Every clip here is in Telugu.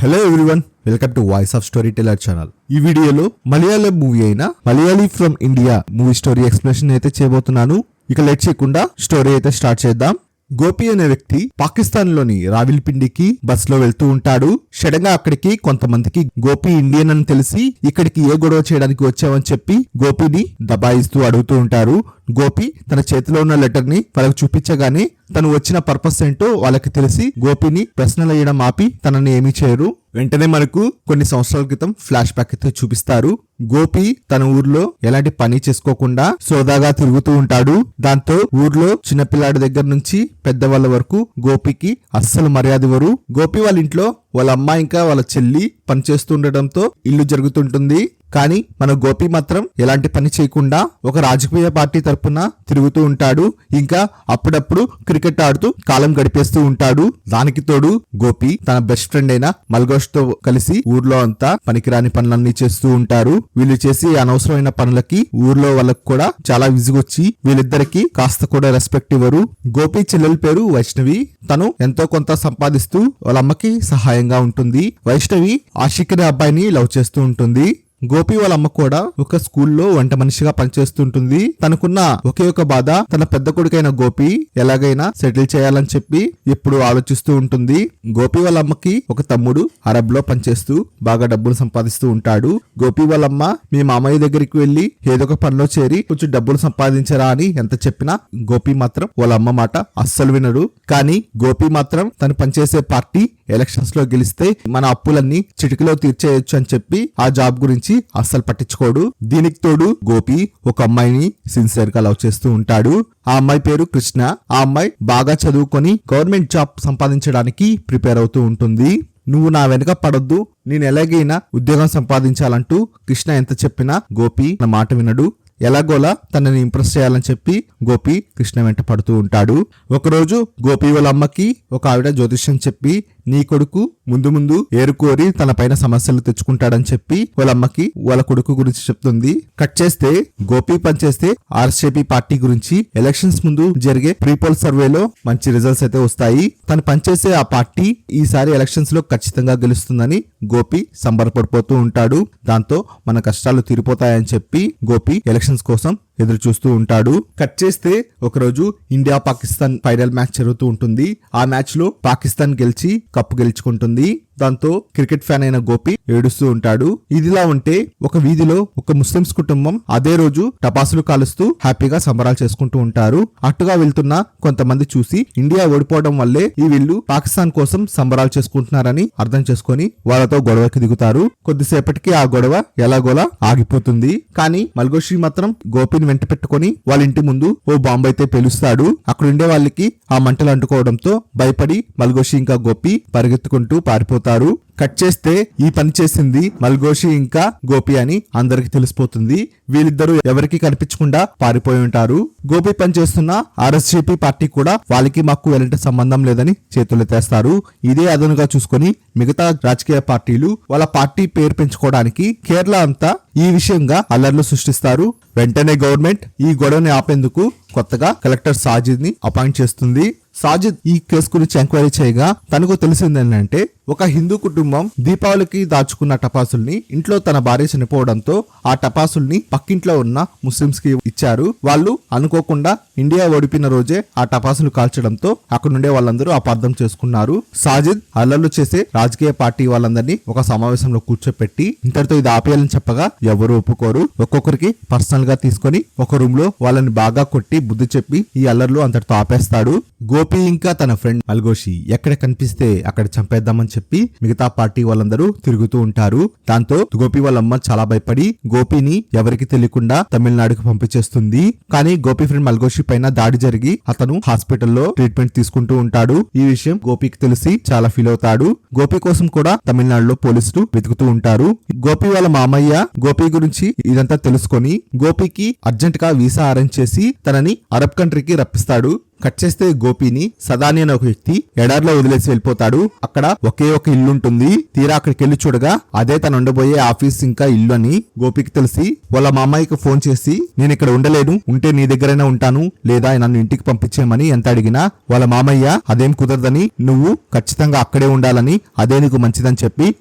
Hello everyone, welcome to voice of story teller channel. ఈ వీడియోలో మలయాళం మూవీ అయిన Malayali from India movie story explanation అయితే చేయబోతున్నాను. ఇక లేట్ చేయకుండా స్టోరీ అయితే స్టార్ట్ చేద్దాం. గోపి అనే వ్యక్తి పాకిస్తాన్ లోని రావిల్పిండికి బస్ లో వెళ్తూ ఉంటాడు. సడన్ గా అక్కడికి కొంతమందికి గోపి ఇండియన్ అని తెలిసి ఇక్కడికి ఏ గొడవ చేయడానికి వచ్చావని చెప్పి గోపిని దబాయిస్తూ అడుగుతూ ఉంటారు. గోపి తన చేతిలో ఉన్న లెటర్ ని వాళ్ళకి చూపించగానే తను వచ్చిన పర్పస్ ఏంటో వాళ్ళకి తెలిసి గోపిని ప్రశ్నలు వేయడం ఆపి తనని ఏమీ చేయరు. వెంటనే మనకు కొన్ని సంవత్సరాల క్రితం ఫ్లాష్ బ్యాక్ అయితే చూపిస్తారు. గోపి తన ఊర్లో ఎలాంటి పని చేసుకోకుండా సోదాగా తిరుగుతూ ఉంటాడు. దాంతో ఊర్లో చిన్నపిల్లాడి దగ్గర నుంచి పెద్దవాళ్ళ వరకు గోపికి అస్సలు మర్యాద ఇవ్వరు. గోపి వాళ్ళ ఇంట్లో వాళ్ళ అమ్మ ఇంకా వాళ్ళ చెల్లి పనిచేస్తూ ఉండటంతో ఇల్లు జరుగుతుంటుంది. కానీ మన గోపి మాత్రం ఎలాంటి పని చేయకుండా ఒక రాజకీయ పార్టీ తరపున తిరుగుతూ ఉంటాడు. ఇంకా అప్పుడప్పుడు క్రికెట్ ఆడుతూ కాలం గడిపేస్తూ ఉంటాడు. దానికి తోడు గోపి తన బెస్ట్ ఫ్రెండ్ అయిన మల్గోష్ తో కలిసి ఊర్లో అంతా పనికిరాని పనులన్నీ చేస్తూ ఉంటారు. వీళ్ళు చేసి అనవసరమైన పనులకి ఊర్లో వాళ్ళకు కూడా చాలా విసుగొచ్చి వీళ్ళిద్దరికి కాస్త కూడా రెస్పెక్ట్ ఇవ్వరు. గోపి చెల్లెల పేరు వైష్ణవి. తను ఎంతో కొంత సంపాదిస్తూ వాళ్ళ అమ్మకి సహాయంగా ఉంటుంది. వైష్ణవి ఆషిక్ అనే అబ్బాయిని లవ్ చేస్తూ ఉంటుంది. గోపి వాళ్ళ అమ్మ కూడా ఒక స్కూల్లో వంట మనిషిగా పనిచేస్తుంటుంది. తనకున్న ఒకే ఒక బాధ తన పెద్ద కొడుకైన గోపి ఎలాగైనా సెటిల్ చేయాలని చెప్పి ఎప్పుడు ఆలోచిస్తూ ఉంటుంది. గోపి వాళ్ళ అమ్మకి ఒక తమ్ముడు అరబ్ లో పనిచేస్తూ బాగా డబ్బులు సంపాదిస్తూ ఉంటాడు. గోపి వాళ్ళమ్మ మీ మామయ్య దగ్గరికి వెళ్లి ఏదో ఒక పనిలో చేరి కొంచెం డబ్బులు సంపాదించరా అని ఎంత చెప్పినా గోపి మాత్రం వాళ్ళ అమ్మ మాట అస్సలు వినడు. కానీ గోపి మాత్రం తను పనిచేసే పార్టీ ఎలక్షన్స్ లో గెలిస్తే మన అప్పులన్నీ చిటికలో తీర్చేయొచ్చు అని చెప్పి ఆ జాబ్ గురించి అస్సలు పట్టించుకోడు. దీనికి తోడు గోపి ఒక అమ్మాయిని సిన్సియర్ గా లవ్ చేస్తూ ఉంటాడు. ఆ అమ్మాయి పేరు కృష్ణ. ఆ అమ్మాయి బాగా చదువుకొని గవర్నమెంట్ జాబ్ సంపాదించడానికి ప్రిపేర్ అవుతూ ఉంటుంది. నువ్వు నా వెనక పడొద్దు, నేను ఎలాగైనా ఉద్యోగం సంపాదించాలంటూ కృష్ణ ఎంత చెప్పినా గోపి నా మాట వినడు. ఎలాగోలా తనని ఇంప్రెస్ చేయాలని చెప్పి గోపి కృష్ణ వెంట పడుతూ ఉంటాడు. ఒకరోజు గోపి వాళ్ళ అమ్మకి ఒక ఆవిడ జ్యోతిష్యం చెప్పి నీ కొడుకు ముందు ముందు ఏరుకోరి తన పైన సమస్యలు తెచ్చుకుంటాడని చెప్పి వాళ్ళ అమ్మకి వాళ్ళ కొడుకు గురించి చెప్తుంది. కట్ చేస్తే గోపి పనిచేస్తే ఆర్ఎస్జేపీ పార్టీ గురించి ఎలక్షన్స్ ముందు జరిగే ప్రీపోల్ సర్వేలో మంచి రిజల్ట్స్ అయితే వస్తాయి. తను పనిచేసే ఆ పార్టీ ఈసారి ఎలక్షన్స్ లో ఖచ్చితంగా గెలుస్తుందని గోపి సంబరపడిపోతూ ఉంటాడు. దాంతో మన కష్టాలు తీరిపోతాయని చెప్పి గోపి ఎలక్షన్స్ కోసం ఎదురు చూస్తూ ఉంటాడు. కట్ చేస్తే ఒకరోజు ఇండియా పాకిస్తాన్ ఫైనల్ మ్యాచ్ జరుగుతూ ఉంటుంది. ఆ మ్యాచ్ లో పాకిస్తాన్ గెలిచి కప్పు గెలుచుకుంటుంది. దాంతో క్రికెట్ ఫ్యాన్ అయిన గోపి ఏడుస్తూ ఉంటాడు. ఇదిలా ఉంటే ఒక వీధిలో ఒక ముస్లిమ్స్ కుటుంబం అదే రోజు టపాసులు కాలుస్తూ హ్యాపీగా సంబరాలు చేసుకుంటూ ఉంటారు. అట్టుగా వెళ్తున్న కొంతమంది చూసి ఇండియా ఓడిపోవడం వల్లే ఈ వీళ్ళు పాకిస్తాన్ కోసం సంబరాలు చేసుకుంటున్నారని అర్థం చేసుకుని వాళ్ళతో గొడవకి దిగుతారు. కొద్దిసేపటికి ఆ గొడవ ఎలాగోలా ఆగిపోతుంది. కానీ మల్గోషి మాత్రం గోపిని వెంట పెట్టుకుని వాళ్ళ ఇంటి ముందు ఓ బాంబు అయితే పేలుస్తాడు. అక్కడ ఉండే వాళ్ళకి ఆ మంటలు అంటుకోవడంతో భయపడి మల్గోషి ఇంకా గోపి పరిగెత్తుకుంటూ పారిపోతారు. కట్ చేస్తే ఈ పని చేసింది మల్గోషి ఇంకా గోపి అని అందరికి తెలిసిపోతుంది. వీళ్ళిద్దరూ ఎవరికి కనిపించకుండా పారిపోయి ఉంటారు. గోపి పనిచేస్తున్న ఆర్ఎస్జేపీ పార్టీ కూడా వాళ్ళకి మాకు ఎలాంటి సంబంధం లేదని చేతులెత్తేస్తారు. ఇదే అదనుగా చూసుకొని మిగతా రాజకీయ పార్టీలు వాళ్ళ పార్టీ పేరు పెంచుకోవడానికి కేరళ అంతా ఈ విషయంగా అల్లర్లు సృష్టిస్తారు. వెంటనే గవర్నమెంట్ ఈ గొడవని ఆపేందుకు కొత్తగా కలెక్టర్ సాజిద్ ని అపాయింట్ చేస్తుంది. సాజిద్ ఈ కేసు గురించి ఎంక్వైరీ చేయగా తనకు తెలిసిందేంటంటే ఒక హిందూ కుటుంబం దీపావళికి దాచుకున్న టపాసుల్ని ఇంట్లో తన భార్య చనిపోవడంతో ఆ టపాసుల్ని పక్కింట్లో ఉన్న ముస్లింస్ కి ఇచ్చారు. వాళ్ళు అనుకోకుండా ఇండియా ఓడిపిన రోజే ఆ టపాసులు కాల్చడంతో అక్కడ నుండే వాళ్ళందరూ అపార్థం చేసుకున్నారు. సాజిద్ అల్లర్లు చేసే రాజకీయ పార్టీ వాళ్ళందరినీ ఒక సమావేశంలో కూర్చోపెట్టి ఇంతటితో ఇది ఆపేయాలని చెప్పగా ఎవరు ఒప్పుకోరు. ఒక్కొక్కరికి పర్సనల్ గా తీసుకొని ఒక రూమ్ లో వాళ్ళని బాగా కొట్టి బుద్ధి చెప్పి ఈ అల్లర్లు అంతటితో ఆపేస్తాడు. గోపి ఇంకా తన ఫ్రెండ్ మల్గోషి ఎక్కడ కనిపిస్తే అక్కడ చంపేద్దామని చెప్పి మిగతా పార్టీ వాళ్ళందరూ తిరుగుతూ ఉంటారు. దాంతో గోపి వాళ్ళ అమ్మ చాలా భయపడి గోపిని ఎవరికి తెలియకుండా తమిళనాడుకు పంపించేస్తుంది. కానీ గోపి ఫ్రెండ్ మల్గోషి పైన దాడి జరిగి అతను హాస్పిటల్లో ట్రీట్మెంట్ తీసుకుంటూ ఉంటాడు. ఈ విషయం గోపికి తెలిసి చాలా ఫీల్ అవుతాడు. గోపి కోసం కూడా తమిళనాడులో పోలీసులు వెతుకుతూ ఉంటారు. గోపి వాళ్ళ మామయ్య గోపి గురించి ఇదంతా తెలుసుకొని గోపికి అర్జెంట్ గా వీసా అరేంజ్ చేసి తనని అరబ్ కంట్రీకి రప్పిస్తాడు. కట్ చేస్తే గోపిని సదాని అనే ఒక వ్యక్తి ఎడారిలో వదిలేసి వెళ్ళిపోతాడు. అక్కడ ఒకే ఒక ఇల్లు ఉంటుంది. తీరా అక్కడికి వెళ్లి చూడగా అదే తను ఉండబోయే ఆఫీస్ ఇంకా ఇల్లు అని గోపికి తెలిసి వాళ్ళ మామయ్యకి ఫోన్ చేసి నేను ఇక్కడ ఉండలేను, ఉంటే నీ దగ్గరైనా ఉంటాను, లేదా నన్ను ఇంటికి పంపించేయమని ఎంత అడిగినా వాళ్ళ మామయ్య అదేం కుదరదని, నువ్వు ఖచ్చితంగా అక్కడే ఉండాలని, అదే నీకు మంచిదని చెప్పి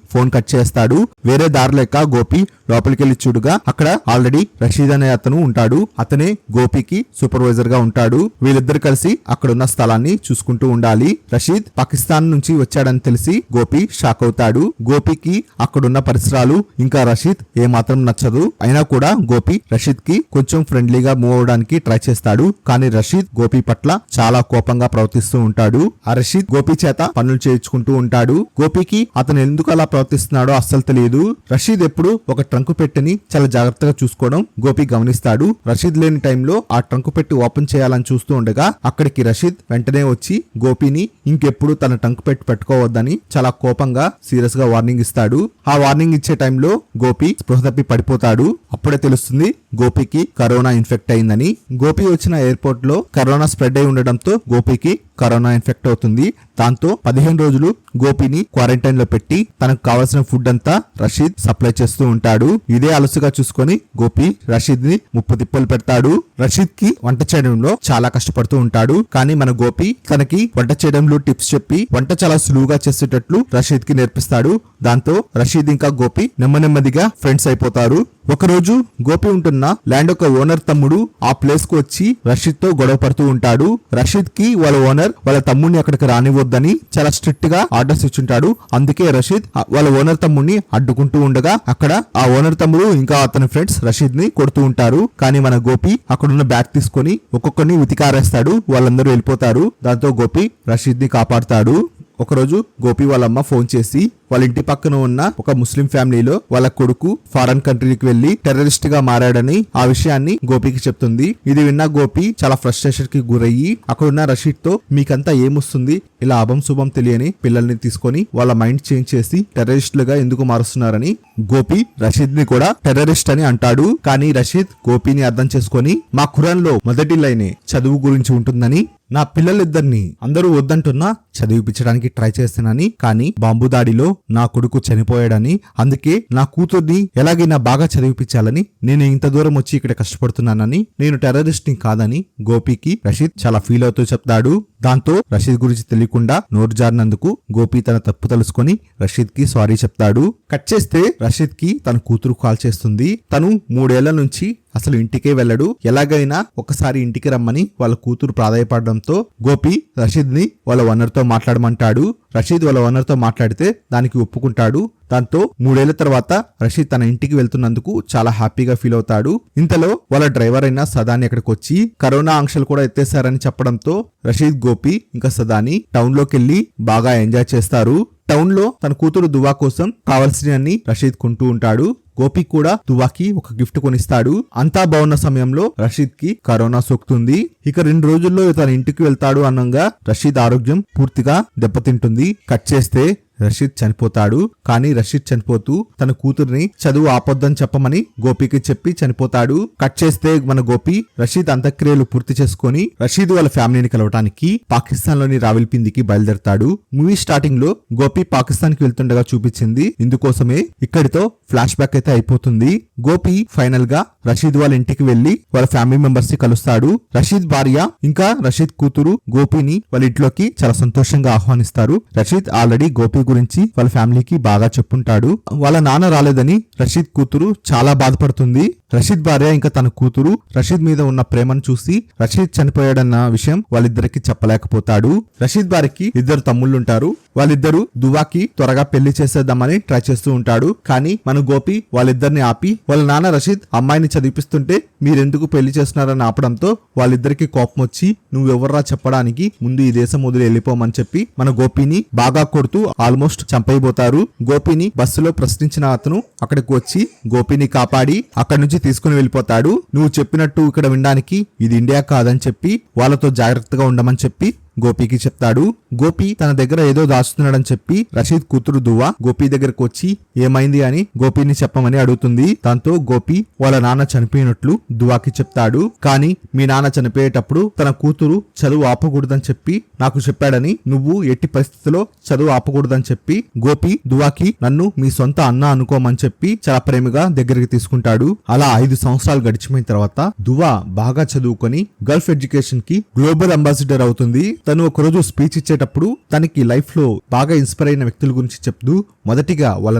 ఫోన్ కట్ చేస్తాడు. వేరే దారి లేక గోపి లోపలికి వెళ్లి చూడగా అక్కడ ఆల్రెడీ రషీద్ అనే అతను ఉంటాడు. అతనే గోపికి సూపర్వైజర్ గా ఉంటాడు. వీళ్ళిద్దరు కలిసి అక్కడున్న స్థలాన్ని చూసుకుంటూ ఉండాలి. రషీద్ పాకిస్తాన్ నుంచి వచ్చాడని తెలిసి గోపి షాక్ అవుతాడు. గోపికి అక్కడున్న పరిసరాలు ఇంకా రషీద్ ఏమాత్రం నచ్చదు. అయినా కూడా గోపి రషీద్ కి కొంచెం ఫ్రెండ్లీగా మూవ్ అవడానికి ట్రై చేస్తాడు. కానీ రషీద్ గోపి పట్ల చాలా కోపంగా ప్రవర్తిస్తూ ఉంటాడు. ఆ రషీద్ గోపి చేత పనులు చేయించుకుంటూ ఉంటాడు. గోపికి అతను ఎందుకు అలా ప్రవర్తిస్తున్నాడో అస్సలు తెలియదు. రషీద్ ఎప్పుడు ఒక ట్రంకు పెట్టెని చాలా జాగ్రత్తగా చూసుకోవడం గోపి గమనిస్తాడు. రషీద్ లేని టైంలో ఆ ట్రంకు పెట్టి ఓపెన్ చేయాలని చూస్తూ ఉండగా అక్కడికి రషీద్ వెంటనే వచ్చి గోపిని ఇంకెప్పుడు తన ట్రంకు పెట్టి పెట్టుకోవద్దని చాలా కోపంగా సీరియస్ గా వార్నింగ్ ఇస్తాడు. ఆ వార్నింగ్ ఇచ్చే టైంలో గోపి స్పృహ తప్పి పడిపోతాడు. అప్పుడే తెలుస్తుంది గోపికి కరోనా ఇన్ఫెక్ట్ అయిందని. గోపి వచ్చిన ఎయిర్పోర్ట్ లో కరోనా స్ప్రెడ్ అయి ఉండడంతో గోపికి కరోనా ఇన్ఫెక్ట్ అవుతుంది. దాంతో 15 రోజులు గోపిని క్వారంటైన్ లో పెట్టి తనకు కావాల్సిన ఫుడ్ అంతా రషీద్ సప్లై చేస్తూ ఉంటాడు. ఇదే అలసుగా చూసుకొని గోపి రషీద్ ని ముప్పు తిప్పలు పెడతాడు. రషీద్ కి వంట చేయడంలో చాలా కష్టపడుతూ ఉంటాడు. కానీ మన గోపి తనకి వంట చేయడంలో టిప్స్ చెప్పి వంట చాలా సులువుగా చేసేటట్లు రషీద్ కి నేర్పిస్తాడు. దాంతో రషీద్ ఇంకా గోపి నెమ్మదిగా ఫ్రెండ్స్ అయిపోతారు. ఒకరోజు గోపి ఉంటున్న ల్యాండ్ ఒక ఓనర్ తమ్ముడు ఆ ప్లేస్ కు వచ్చి రషీద్ తో గొడవ పడుతూ ఉంటాడు. రషీద్ కి వాళ్ళ ఓనర్ వాళ్ళ తమ్ముడిని అక్కడికి రానివ్వద్దని చాలా స్ట్రిక్ట్ గా ఆర్డర్స్ ఇచ్చుంటాడు. అందుకే రషీద్ వాళ్ళ ఓనర్ తమ్ముడిని అడ్డుకుంటూ ఉండగా అక్కడ ఆ ఓనర్ తమ్ముడు ఇంకా అతని ఫ్రెండ్స్ రషీద్ ని కొడుతూ ఉంటారు. కానీ మన గోపి అక్కడున్న బ్యాగ్ తీసుకొని ఒక్కొక్కరిని ఉతికారేస్తాడు. వాళ్ళందరూ వెళ్ళిపోతారు. దాంతో గోపి రషీద్ ని కాపాడుతాడు. ఒకరోజు గోపి వాళ్ళమ్మ ఫోన్ చేసి వాళ్ళ ఇంటి పక్కన ఉన్న ఒక ముస్లిం ఫ్యామిలీలో వాళ్ళ కొడుకు ఫారెన్ కంట్రీకి వెళ్లి టెర్రరిస్ట్ గా మారాడని ఆ విషయాన్ని గోపికి చెప్తుంది. ఇది విన్న గోపి చాలా ఫ్రస్ట్రేషన్ కి గురయ్యి అక్కడున్న రషీద్ తో మీకంతా ఏమొస్తుంది, ఇలా అభం శుభం తెలియని పిల్లల్ని తీసుకొని వాళ్ళ మైండ్ చేంజ్ చేసి టెర్రరిస్టులుగా ఎందుకు మారుస్తున్నారని గోపి రషీద్ ని కూడా టెర్రరిస్ట్ అని అంటాడు. కానీ రషీద్ గోపిని అర్థం చేసుకొని మా ఖురాన్ లో మొదటి లైనే చదువు గురించి ఉంటుందని, నా పిల్లలిద్దరిని అందరూ వద్దంటున్నా చదివిపించడానికి ట్రై చేస్తానని, కానీ బాంబు దాడిలో నా కొడుకు చనిపోయాడని, అందుకే నా కూతుర్ని ఎలాగైనా బాగా చదివిపించాలని నేను ఇంత దూరం వచ్చి ఇక్కడ కష్టపడుతున్నానని, నేను టెర్రరిస్ట్ ని కాదని గోపికి రషీద్ చాలా ఫీల్ అవుతూ చెప్తాడు. దాంతో రషీద్ గురించి తెలియకుండా నోరు జారినందుకు గోపి తన తప్పు తెలుసుకొని రషీద్ కి సారీ చెప్తాడు. కట్ చేస్తే రషీద్ కి తన కూతురు కాల్ చేస్తుంది. తను 3 ఏళ్ల నుంచి అసలు ఇంటికే వెళ్ళడు. ఎలాగైనా ఒకసారి ఇంటికి రమ్మని వాళ్ళ కూతురు ప్రాధాయపడడంతో గోపి రషీద్ ని వాళ్ళ ఓనర్ తో మాట్లాడమంటాడు. రషీద్ వాళ్ళ ఓనర్ తో మాట్లాడితే దానికి ఒప్పుకుంటాడు. దాంతో 3 ఏళ్ల తర్వాత రషీద్ తన ఇంటికి వెళ్తున్నందుకు చాలా హ్యాపీగా ఫీల్ అవుతాడు. ఇంతలో వాళ్ళ డ్రైవర్ అయిన సదాని అక్కడికి వచ్చి కరోనా ఆంక్షలు కూడా ఎత్తేశారని చెప్పడంతో రషీద్, గోపి ఇంకా సదాని టౌన్ లోకి వెళ్లి బాగా ఎంజాయ్ చేస్తారు. టౌన్ లో తన కూతురు దువా కోసం కావాల్సినవన్నీ రషీద్ కొంటూ ఉంటాడు. గోపి కూడా దువాకి ఒక గిఫ్ట్ కొనిస్తాడు. అంతా బాగున్న సమయంలో రషీద్ కి కరోనా సోకుతుంది. ఇక 2 రోజుల్లో తన ఇంటికి వెళ్తాడు అనంగా రషీద్ ఆరోగ్యం పూర్తిగా దెబ్బతింటుంది. కట్ చేస్తే రషీద్ చనిపోతాడు. కానీ రషీద్ చనిపోతూ తన కూతుర్ని చదువు ఆపొద్దని చెప్పమని గోపికి చెప్పి చనిపోతాడు. కట్ చేస్తే మన గోపి రషీద్ అంత్యక్రియలు పూర్తి చేసుకుని రషీద్ వాళ్ళ ఫ్యామిలీని కలవటానికి పాకిస్తాన్ లోని రావిల్పిందికి బయలుదేరతాడు. మూవీ స్టార్టింగ్ లో గోపి పాకిస్తాన్ కి వెళ్తుండగా చూపించింది. ఇందుకోసమే ఇక్కడితో ఫ్లాష్ బ్యాక్ అయితే అయిపోతుంది. గోపి ఫైనల్ గా రషీద్ వాళ్ళ ఇంటికి వెళ్లి వాళ్ళ ఫ్యామిలీ మెంబర్స్ ని కలుస్తాడు. రషీద్ భార్య ఇంకా రషీద్ కూతురు గోపిని వాళ్ళ ఇంట్లోకి చాలా సంతోషంగా ఆహ్వానిస్తారు. రషీద్ ఆల్రెడీ గోపి గురించి వాళ్ళ ఫ్యామిలీకి బాగా చెప్పుంటాడు. వాళ్ళ నాన్న రాలేదని రషీద్ కూతురు చాలా బాధపడుతుంది. రషీద్ భార్య ఇంకా తన కూతురు రషీద్ మీద ఉన్న ప్రేమను చూసి రషీద్ చనిపోయాడన్న విషయం వాళ్ళిద్దరికి చెప్పలేకపోతాడు. రషీద్ భార్యకి 2 తమ్ముళ్ళుంటారు. వాళ్ళిద్దరూ దువాకి త్వరగా పెళ్లి చేసేద్దామని ట్రై చేస్తూ ఉంటాడు. కానీ మన గోపి వాళ్ళిద్దరిని ఆపి వాళ్ళ నాన్న రషీద్ అమ్మాయిని చదివిపిస్తుంటే మీరెందుకు పెళ్లి చేస్తున్నారని ఆపడంతో వాళ్ళిద్దరికి కోపం వచ్చి నువ్వెవర్రా చెప్పడానికి, ముందు ఈ దేశం వదిలి వెళ్ళిపోమని చెప్పి మన గోపిని బాగా కొడుతూ ఆల్మోస్ట్ చంపైపోతారు. గోపిని బస్సులో ప్రశ్నించిన అతను అక్కడికి వచ్చి గోపిని కాపాడి అక్కడి నుంచి తీసుకుని వెళ్ళిపోతాడు. నువ్వు చెప్పినట్టు ఇక్కడ వినడానికి ఇది ఇండియా కాదని చెప్పి వాళ్ళతో జాగ్రత్తగా ఉండమని చెప్పి గోపికి చెప్తాడు. గోపి తన దగ్గర ఏదో దాచుతున్నాడని చెప్పి రషీద్ కూతురు దువ్వ గోపి దగ్గరకు వచ్చి ఏమైంది అని గోపిని చెప్పమని అడుగుతుంది. దాంతో గోపి వాళ్ళ నాన్న చనిపోయినట్లు దువ్వాకి చెప్తాడు. కానీ మీ నాన్న చనిపోయేటప్పుడు తన కూతురు చదువు ఆపకూడదని చెప్పి నాకు చెప్పాడని, నువ్వు ఎట్టి పరిస్థితుల్లో చదువు ఆపకూడదని చెప్పి గోపి దువ్వాకి నన్ను మీ సొంత అన్న అనుకోమని చెప్పి చాలా ప్రేమగా దగ్గరికి తీసుకుంటాడు. అలా 5 సంవత్సరాలు గడిచిపోయిన తర్వాత దువ్వ బాగా చదువుకొని గల్ఫ్ ఎడ్యుకేషన్ కి గ్లోబల్ అంబాసిడర్ అవుతుంది. తను ఒకరోజు స్పీచ్ ఇచ్చేటప్పుడు తనకి లైఫ్ లో బాగా ఇన్స్పైర్ అయిన వ్యక్తుల గురించి చెప్తూ మొదటిగా వాళ్ళ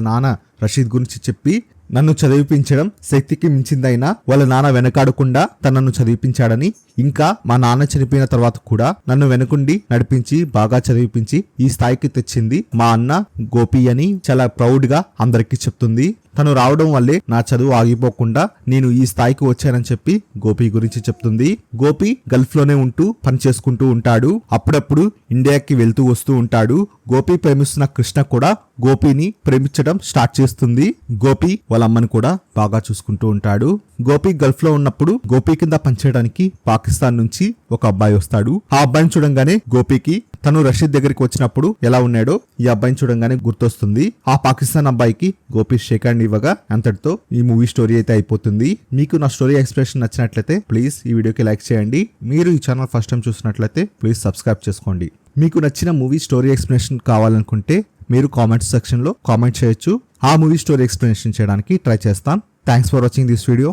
నాన్న రషీద్ గురించి చెప్పి, నన్ను చదివిపించడం శక్తికి మించిందైనా వాళ్ళ నాన్న వెనకాడకుండా తనను చదివిపించాడని, ఇంకా మా నాన్న చనిపోయిన తర్వాత కూడా నన్ను వెనుకుండి నడిపించి బాగా చదివిపించి ఈ స్థాయికి తెచ్చింది మా అన్న గోపి అని చాలా ప్రౌడ్ గా అందరికీ చెప్తుంది. తను రావడం వల్లే నా చదువు ఆగిపోకుండా నేను ఈ స్థాయికి వచ్చానని చెప్పి గోపి గురించి చెప్తుంది. గోపి గల్ఫ్ లోనే ఉంటూ పని చేసుకుంటూ ఉంటాడు. అప్పుడప్పుడు ఇండియాకి వెళ్తూ వస్తూ ఉంటాడు. గోపి ప్రేమిస్తున్న కృష్ణ కూడా గోపిని ప్రేమించడం స్టార్ట్ చేస్తుంది. గోపి వాళ్ళ అమ్మని కూడా బాగా చూసుకుంటూ ఉంటాడు. గోపి గల్ఫ్ లో ఉన్నప్పుడు గోపి కింద పనిచేయడానికి పాకిస్తాన్ నుంచి ఒక అబ్బాయి వస్తాడు. ఆ అబ్బాయిని చూడంగానే గోపికి తను రషీద్ దగ్గరికి వచ్చినప్పుడు ఎలా ఉన్నాడో ఈ అబ్బాయిని చూడంగానే గుర్తొస్తుంది. ఆ పాకిస్తాన్ అబ్బాయికి గోపి షేక్ హ్యాండ్ ఇవ్వగా అంతటితో ఈ మూవీ స్టోరీ అయితే అయిపోతుంది. మీకు నా స్టోరీ ఎక్స్ప్రెషన్ నచ్చినట్లయితే ప్లీజ్ ఈ వీడియోకి లైక్ చేయండి. మీరు ఈ ఛానల్ ఫస్ట్ టైం చూసినట్లయితే ప్లీజ్ సబ్స్క్రైబ్ చేసుకోండి. మీకు నచ్చిన మూవీ స్టోరీ ఎక్స్ప్లెనేషన్ కావాలనుకుంటే మీరు కామెంట్స్ సెక్షన్ లో కామెంట్ చేయొచ్చు. ఆ మూవీ స్టోరీ ఎక్స్ప్లెనేషన్ చేయడానికి ట్రై చేస్తాను. Thanks for watching this video.